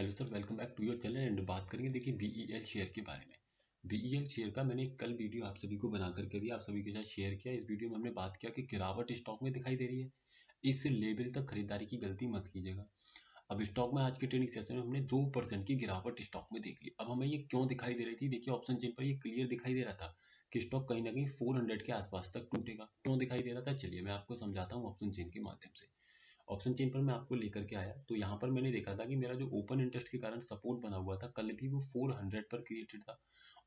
Hello sir, welcome back to your channel. And बात करेंगे देखिए बीईएल शेयर के बारे में। बीईएल शेयर का मैंने कल वीडियो आप सभी को बना करके दिया, आप सभी के साथ शेयर किया। इस वीडियो में हमने बात किया कि गिरावट स्टॉक में दिखाई दे रही है, इस लेवल तक खरीदारी की गलती मत कीजिएगा। अब स्टॉक में आज के ट्रेडिंग सेशन में हमने 2% की गिरावट स्टॉक में देख ली। अब हमें ये क्यों दिखाई दे रही थी, देखिए ऑप्शन चेन पर ये क्लियर दिखाई दे रहा था कि स्टॉक कहीं ना कहीं 400 के आसपास तक टूटेगा। क्यों दिखाई दे रहा था, चलिए मैं आपको समझाता हूँ ऑप्शन चेन के माध्यम से। ऑप्शन चेन पर मैं आपको लेकर के आया तो यहाँ पर मैंने देखा था कि मेरा जो ओपन इंटरेस्ट के कारण सपोर्ट बना हुआ था, कल भी वो 400 पर क्रिएटेड था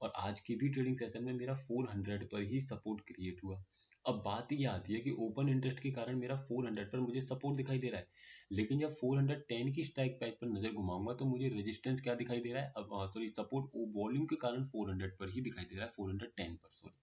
और आज की भी ट्रेडिंग सेशन में मेरा 400 पर ही सपोर्ट क्रिएट हुआ। अब बात ये आती है कि ओपन इंटरेस्ट के कारण मेरा 400 पर मुझे सपोर्ट दिखाई दे रहा है, लेकिन जब 410 की स्ट्राइक प्राइस पर नजर घुमाऊंगा तो मुझे रेजिस्टेंस क्या दिखाई दे रहा है, अब सॉरी सपोर्ट वॉल्यूम के कारण 400 पर ही दिखाई दे रहा है, 410 पर सॉरी।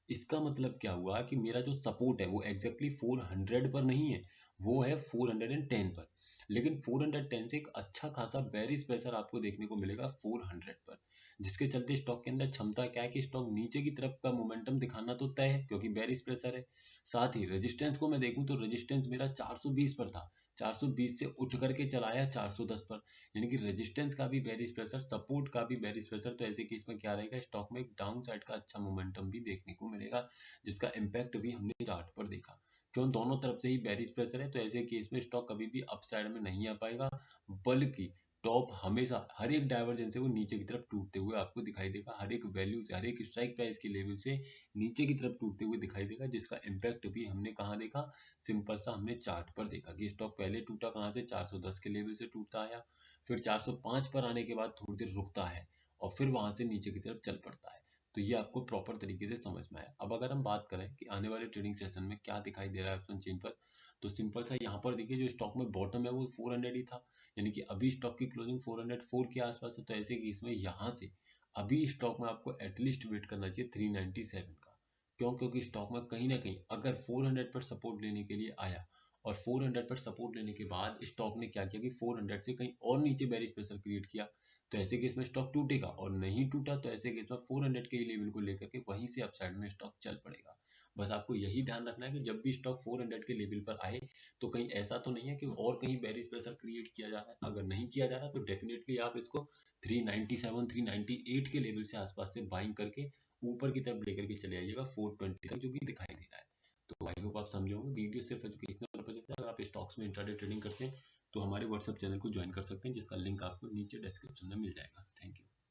इसका मतलब क्या हुआ कि मेरा जो सपोर्ट है वो एग्जैक्टली 400 पर नहीं है, वो है 410 पर। लेकिन 410 से एक अच्छा खासा बेरिश प्रेशर आपको देखने को मिलेगा 400 पर, जिसके चलते स्टॉक के अंदर क्षमता क्या है कि स्टॉक नीचे की तरफ का मोमेंटम दिखाना तो तय है क्योंकि बेरिश प्रेशर है। साथ ही रेजिस्टेंस को मैं देखूं तो रेजिस्टेंस मेरा 420 पर था, 420 से उठ करके चला आया 410 पर, यानी कि रेजिस्टेंस का भी बेरिश प्रेशर, सपोर्ट का भी बेरिश प्रेशर। तो ऐसे केस में क्या रहेगा, स्टॉक में एक डाउन साइड का अच्छा मोमेंटम भी देखने को मिलेगा, जिसका इम्पैक्ट भी हमने चार्ट पर देखा। क्यों, दोनों तरफ से ही बेरिश प्रेशर है, तो ऐसे केस में स्टॉक कभी भी अपसाइड में नहीं आ पाएगा, बल्कि टॉप हमेशा हर एक डाइवर्जेंस से वो नीचे की तरफ टूटते हुए आपको दिखाई देगा, हर एक वैल्यू से, हर एक स्ट्राइक प्राइस के लेवल से नीचे की तरफ टूटते हुए दिखाई देगा, जिसका इम्पैक्ट भी हमने कहाँ देखा, सिंपल सा हमने चार्ट पर देखा कि स्टॉक पहले टूटा कहाँ से, 410 के लेवल से टूटता आया, फिर 405 पर आने के बाद थोड़ी देर रुकता है और फिर वहां से नीचे की तरफ चल पड़ता है। तो ये आपको प्रॉपर तरीके से समझ में आया। अब अगर हम बात करें कि आने वाले ट्रेडिंग सेशन में क्या दिखाई दे रहा है ऑप्शन चेन पर, तो सिंपल सा यहाँ पर देखिए जो स्टॉक में बॉटम है वो 400 ही था, यानी कि अभी स्टॉक की क्लोजिंग 404 के आसपास है। तो ऐसे केस में यहाँ से अभी स्टॉक में आपको एटलीस्ट वेट करना चाहिए 397 का। क्यों, क्योंकि स्टॉक में कहीं ना कहीं अगर 400 पर सपोर्ट लेने के लिए आया और 400 पर सपोर्ट लेने के बाद स्टॉक ने क्या किया कि 400 से कहीं और नीचे बेरिश प्रेशर क्रिएट किया, तो ऐसे केस में स्टॉक टूटेगा, और नहीं टूटा तो ऐसे केस में 400 के लेवल को लेकर के वहीं से अपसाइड में स्टॉक चल पड़ेगा। बस आपको यही ध्यान रखना है कि जब भी स्टॉक 400 के लेवल पर आए तो कहीं ऐसा तो नहीं है कि और कहीं बेरिश प्रेशर क्रिएट किया जा रहा है। अगर नहीं किया जा रहा तो डेफिनेटली आप इसको 397 398 के लेवल से आसपास से बाइंग करके ऊपर की तरफ लेकर के चले आइएगा 420 तक, जो कि दिखाई दे रहा है। तो आई होप आप समझे होंगे। वीडियो सिर्फ एजुकेशनल पर्पज से, अगर आप स्टॉक्स में इंट्राडे ट्रेडिंग करते हैं तो हमारे व्हाट्सएप चैनल को ज्वाइन कर सकते हैं, जिसका लिंक आपको नीचे डिस्क्रिप्शन में मिल जाएगा। Thank you.